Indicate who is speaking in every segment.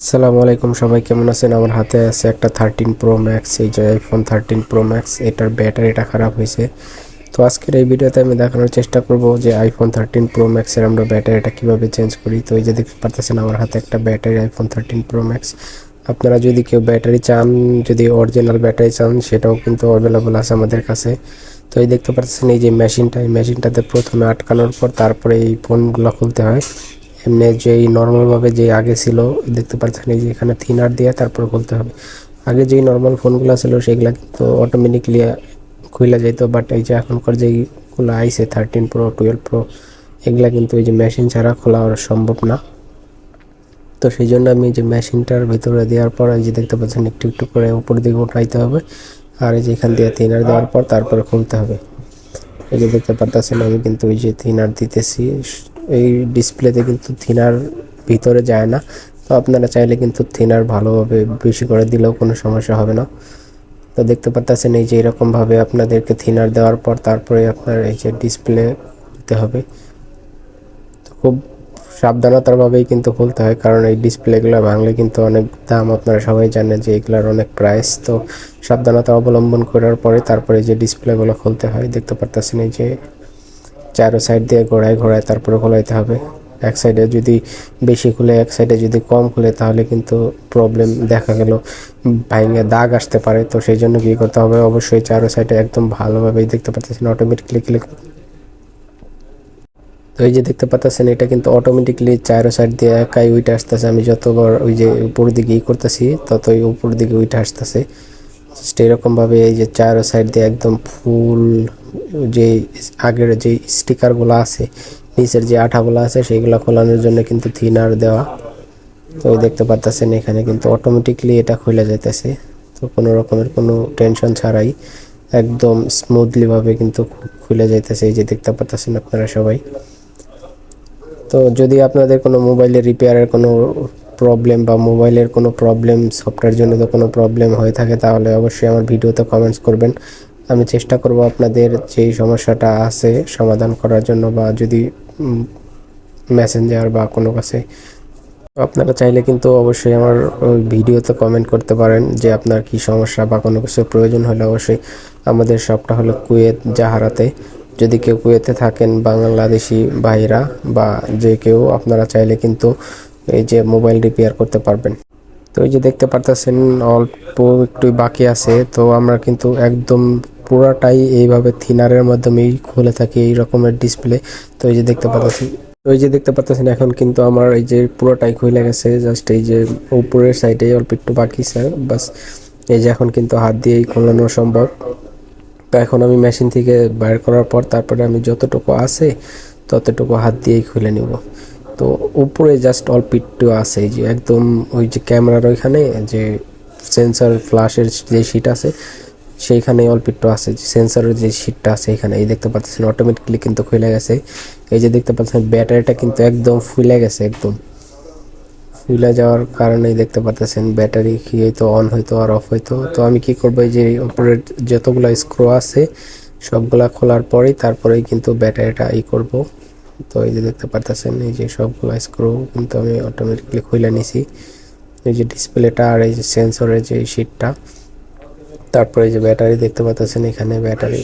Speaker 1: আসসালামু আলাইকুম, সবাই কেমন আছেন? আমার হাতে আছে একটা 13 Pro Max, এই যে আইফোন 13 Pro Max। এটার ব্যাটারিটা খারাপ হয়েছে। তো আজকের এই ভিডিওতে আমি দেখানোর চেষ্টা করব যে আইফোন 13 Pro Max এর আমরা ব্যাটারিটা কিভাবে চেঞ্জ করি। তো এই যে দেখতে পারতেছেন আমার হাতে একটা ব্যাটারি আইফোন 13 Pro Max। আপনারা যদি কেউ ব্যাটারি চান, যদি অরিজিনাল ব্যাটারি চান, সেটাও কিন্তু অ্যাভেলেবল আছে আমাদের কাছে। তো এই দেখতে পাচ্ছেন এই যে মেশিনটা, এই মেশিনটাতে প্রথমে আটকানোর পর তারপরে এই ফোনগুলো খুলতে হয়। এমনি যেই নর্মালভাবে যে আগে ছিল, দেখতে পাচ্ছেন এই যে এখানে থিনার দিয়ে তারপর খুলতে হবে। আগে যেই নর্মাল ফোনগুলো ছিল সেগুলো কিন্তু অটোমেটিকলি খুলে যেত, বাট এই যে এখনকার যেইগুলো আইছে 13 Pro 12 Pro, এগুলা কিন্তু এই যে মেশিন ছাড়া খোলা সম্ভব না। তো সেই জন্য আমি যে মেশিনটার ভিতরে দেওয়ার পর এই যে দেখতে পাচ্ছেন একটু একটু করে উপর দিকে উঠাইতে হবে, আর এই যে এখান দিয়ে থিনার দেওয়ার পর তারপরে খুলতে হবে। এই যে দেখতে পারতেছেন আমি কিন্তু ওই যে থিনার দিতেছি, এই ডিসপ্লেতে কিন্তু থিনার ভিতরে যায় না। তো আপনারা চাইলে কিন্তু থিনার ভালোভাবে বেশি করে দিলেও কোনো সমস্যা হবে না। তো দেখতে পারতেছেন এই যে এরকমভাবে আপনাদেরকে থিনার দেওয়ার পর তারপরে আপনার এই যে ডিসপ্লে দিতে হবে। তো খুব সাবধানতারভাবেই কিন্তু খুলতে হয়, কারণ এই ডিসপ্লেগুলো ভাঙলে কিন্তু অনেক দাম, আপনারা সবাই জানেন যে এগুলার অনেক প্রাইস। তো সাবধানতা অবলম্বন করার পরে তারপরে যে ডিসপ্লেগুলো খুলতে হয়। দেখতে পারতেছেন এই যে চারো সাইড দিয়ে ঘোরায় ঘোরায় তারপরে খোলাইতে হবে। এক সাইডে যদি বেশি খুলে, এক সাইডে যদি কম খুলে, তাহলে কিন্তু প্রবলেম দেখা গেল ভাঙে দাগ আসতে পারে। তো সেই জন্য কী করতে হবে, অবশ্যই চারো সাইডে একদম ভালোভাবেই দেখতে পাচ্ছেন অটোমেটিকলি ক্লিক। তো এই যে দেখতে পাচ্ছেন এটা কিন্তু অটোমেটিকলি চারো সাইড দিয়ে একাই উইটে আসতেছে। আমি যতবার ওই যে উপর দিকে করতেছি ততই উপর দিকে উইটে আসতেছে। জাস্ট এরকমভাবে এই যে চারো সাইড দিয়ে একদম ফুল, যে আগের যে স্টিকারগুলো আছে, নিচের যে আঠাগুলো আছে, সেইগুলো খোলানোর জন্য কিন্তু থিনার দেওয়া। তো দেখতে পাচ্ছেন এখানে কিন্তু অটোমেটিকলি এটা খুলে যাইতেছে। তো কোনো রকমের কোনো টেনশন ছাড়াই একদম স্মুথলিভাবে কিন্তু খুলে যাইতেছে। এই যে দেখতে পাচ্ছেন আপনারা সবাই। তো যদি আপনাদের কোনো মোবাইলের রিপেয়ারের কোনো প্রবলেম বা মোবাইলের কোনো প্রবলেম, সফটওয়্যার জনিত কোনো প্রবলেম হয়ে থাকে, তাহলে অবশ্যই আমার ভিডিওতে কমেন্টস করবেন। আমি চেষ্টা করব আপনাদের যেই সমস্যাটা আছে সমাধান করার জন্য, বা যদি মেসেঞ্জার বা কোনো কাছে, আপনারা চাইলে কিন্তু অবশ্যই আমার ভিডিওতে কমেন্ট করতে পারেন যে আপনার কি সমস্যা বা কোনো কিছু প্রয়োজন হলে। অবশ্যই আমাদের শপটা হলো কুয়েত জাহারাতে। যদি কেউ কুয়েতে থাকেন, বাংলাদেশি ভাইরা বা যে কেউ, আপনারা চাইলে কিন্তু এই যে মোবাইল রিপেয়ার করতে পারবেন। তো এই যে দেখতে পারতেছেন অল্প একটু বাকি আছে। তো আমরা কিন্তু একদম পুরাটাই এইভাবে থিনারের মাধ্যমেই খুলে থাকি এই রকমের ডিসপ্লে। তো এই যে দেখতে পাচ্ছেন, এখন কিন্তু আমার এই যে পুরোটাই খুলে গেছে। জাস্ট এই যে উপরের সাইডে অল্প একটু বাকি স্যার, বাস। এই যে এখন কিন্তু হাত দিয়েই খোলানো সম্ভব। তো এখন আমি মেশিন থেকে বাইর করার পর তারপরে আমি যতটুকু আছে ততটুকু হাত দিয়েই খুলে নিব। তো উপরে জাস্ট অল্প একটু আছে, এই যে একদম ওই যে ক্যামেরার ওইখানে যে সেন্সর ফ্ল্যাশের যে শিট আছে, সেইখানে অল্প একটু আছে, যে সেন্সরের যে শিটটা আছে এখানে। এই দেখতে পাচ্ছেন অটোমেটিকলি কিন্তু খুলে গেছে। এই যে দেখতে পাচ্ছেন ব্যাটারিটা কিন্তু একদম ফুলে গেছে, একদম ফুলে যাওয়ার কারণেই দেখতে পাচ্ছেন ব্যাটারি কি হয়তো অন হইতো আর অফ হইতো। তো আমি কি করবো, এই যে উপরের যতগুলো স্ক্রু আছে সবগুলা খোলার পরেই তারপরেই কিন্তু ব্যাটারিটা করব। তো এই যে দেখতে পাচ্ছেন এই যে সবগুলো স্ক্রু কিন্তু আমি অটোমেটিকলি খুলে নিছি। এই যে ডিসপ্লেটা আর এই যে সেন্সরের যে শিটটা, তারপরে এই যে ব্যাটারি দেখতে পাচ্ছেন, এখানে ব্যাটারি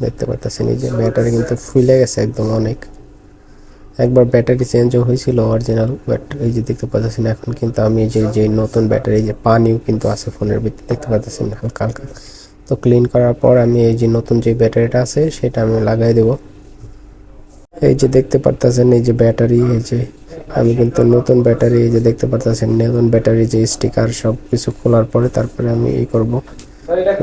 Speaker 1: দেখতে পাচ্ছেন এই যে ব্যাটারি কিন্তু ফুলে গেছে একদম অনেক। একবার ব্যাটারি চেঞ্জও হয়েছিল অরিজিনাল, বাট এই যে দেখতে পাচ্ছেন এখন কিন্তু আমি যে নতুন ব্যাটারি, যে পানিও কিন্তু আছে ফোনের ভিতরে দেখতে পাচ্ছেন হালকা হালকা। তো ক্লিন করার পর আমি এই যে নতুন যে ব্যাটারিটা আছে সেটা আমি লাগাই দেব। এই যে দেখতে পারতেছেন এই যে ব্যাটারি, এই যে আমি কিন্তু নতুন ব্যাটারি, এই যে দেখতে পারতেছেন নতুন ব্যাটারি যে স্টিকার সব কিছু খোলার পরে তারপরে আমি করব,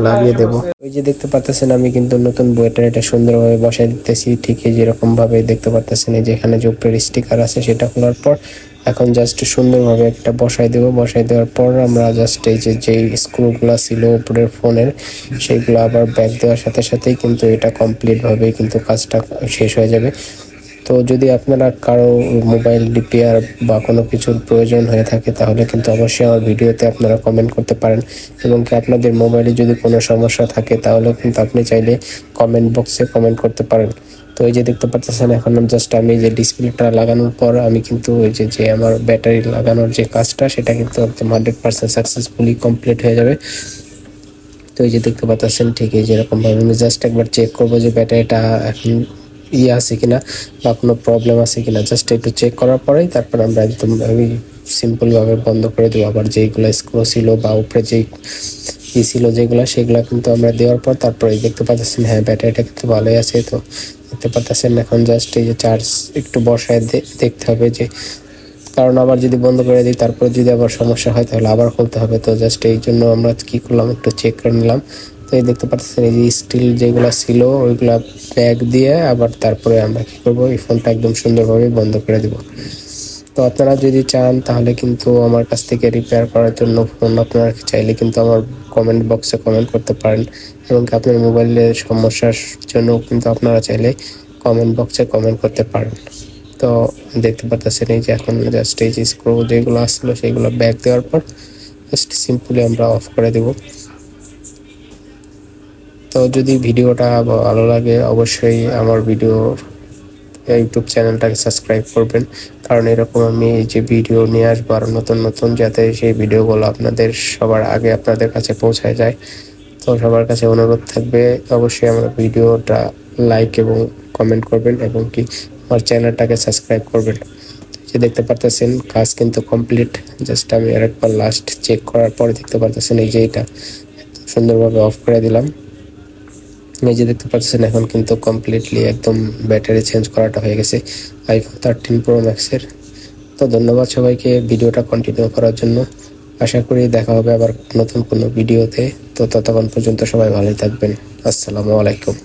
Speaker 1: লাগিয়ে দেব। ওই যে দেখতে পাচ্ছেন আমি কিন্তু নতুন ব্যাটারিটা সুন্দরভাবে বসাই দিতেছি, ঠিক যেরকম ভাবে দেখতে পাচ্ছেন এই যে এখানে যে উপরের স্টিকার আছে সেটা খোলার পর এখন জাস্ট সুন্দরভাবে একটা বসাই দেব। বসাই দেওয়ার পর আমরা জাস্ট এই যে যেই স্ক্রুগুলো ছিল উপরের ফোনের, সেইগুলো আবার ব্যাক দেওয়ার সাথে সাথেই কিন্তু এটা কমপ্লিটভাবে কিন্তু কাজটা শেষ হয়ে যাবে। তো যদি আপনারা কারো মোবাইল রিপেয়ার বা কোনো কিছুর প্রয়োজন হয়ে থাকে, তাহলে কিন্তু অবশ্যই আমার ভিডিওতে আপনারা কমেন্ট করতে পারেন। এবং কি আপনাদের মোবাইলে যদি কোনো সমস্যা থাকে তাহলে কিন্তু আপনি চাইলে কমেন্ট বক্সে কমেন্ট করতে পারেন। তো এই যে দেখতে পাচ্ছেন এখন জাস্ট আমি যে ডিসপ্লেটা লাগানোর পর আমি কিন্তু ওই যে আমার ব্যাটারি লাগানোর যে কাজটা সেটা কিন্তু একদম 100% সাকসেসফুলি কমপ্লিট হয়ে যাবে। তো এই যে দেখতে পাচ্ছেন ঠিক এই যেরকমভাবে আমি জাস্ট একবার চেক করবো যে ব্যাটারিটা এখন আছে কিনা বা কোনো প্রবলেম আছে কিনা। জাস্ট একটু চেক করার পরেই তারপর আমরা একদম ওই সিম্পলভাবে বন্ধ করে দেবো। আবার যেইগুলো স্ক্রু ছিল বা উপরে যেই ছিল যেগুলো সেগুলো কিন্তু আমরা দেওয়ার পর তারপরে দেখতে পাচ্ছেন হ্যাঁ ব্যাটারিটা কিন্তু ভালোই আছে। তো দেখতে পাচ্ছেন এখন জাস্ট এই যে চার্জ একটু বসায় দেখতে হবে যে, কারণ আবার যদি বন্ধ করে দিই তারপর যদি আবার সমস্যা হয় তাহলে আবার খুলতে হবে। তো জাস্ট এই জন্য আমরা কি করলাম একটু চেক করে নিলাম। তো এই দেখতে পাচ্ছেন এই যে স্টিল যেগুলো ছিল ওইগুলা ব্যাগ দিয়ে আবার তারপরে আমরা কি করব এই ফোনটা একদম সুন্দরভাবে বন্ধ করে দেব। তো আপনারা যদি চান তাহলে কিন্তু আমার কাছ থেকে রিপেয়ার করার জন্য ফোন আপনারা চাইলে কিন্তু আমার কমেন্ট বক্সে কমেন্ট করতে পারেন, এবং আপনার মোবাইলের সমস্যার জন্য কিন্তু আপনারা চাইলে কমেন্ট বক্সে কমেন্ট করতে পারেন। তো দেখতে পাচ্ছেন এই যে এখন জাস্ট এই যে স্ক্রু যেগুলো আসছিল সেগুলো ব্যাক দেওয়ার পর জাস্ট সিম্পলি আমরা অফ করে দেব। তো যদি ভিডিওটা ভালো লাগে অবশ্যই আমার ইউটিউব চ্যানেলটাকে সাবস্ক্রাইব করবেন, কারণ এরকম আমি এই যে ভিডিও নিয়ে আসবো আরও নতুন নতুন, যাতে সেই ভিডিওগুলো আপনাদের সবার আগে আপনাদের কাছে পৌঁছায় যায়। তো সবার কাছে অনুরোধ থাকবে অবশ্যই আমার ভিডিওটা লাইক এবং কমেন্ট করবেন এবং কি আমার চ্যানেলটাকে সাবস্ক্রাইব করবেন। যে দেখতে পারতেছেন কাজ কিন্তু কমপ্লিট। জাস্ট আমি আরেকবার লাস্ট চেক করার পরে দেখতে পারতেছেন এই যে এটা সুন্দরভাবে অফ করে দিলাম। এই যে দেখতে পাচ্ছেন এখন কিন্তু কমপ্লিটলি একদম ব্যাটারি চেঞ্জ করাটা হয়ে গেছে আইফোন 13 প্রো ম্যাক্সের। তো ধন্যবাদ সবাইকে ভিডিওটা কন্টিনিউ করার জন্য। আশা করি দেখা হবে আবার নতুন কোনো ভিডিওতে। তো ততক্ষণ পর্যন্ত সবাই ভালোই থাকবেন। আসসালামু আলাইকুম।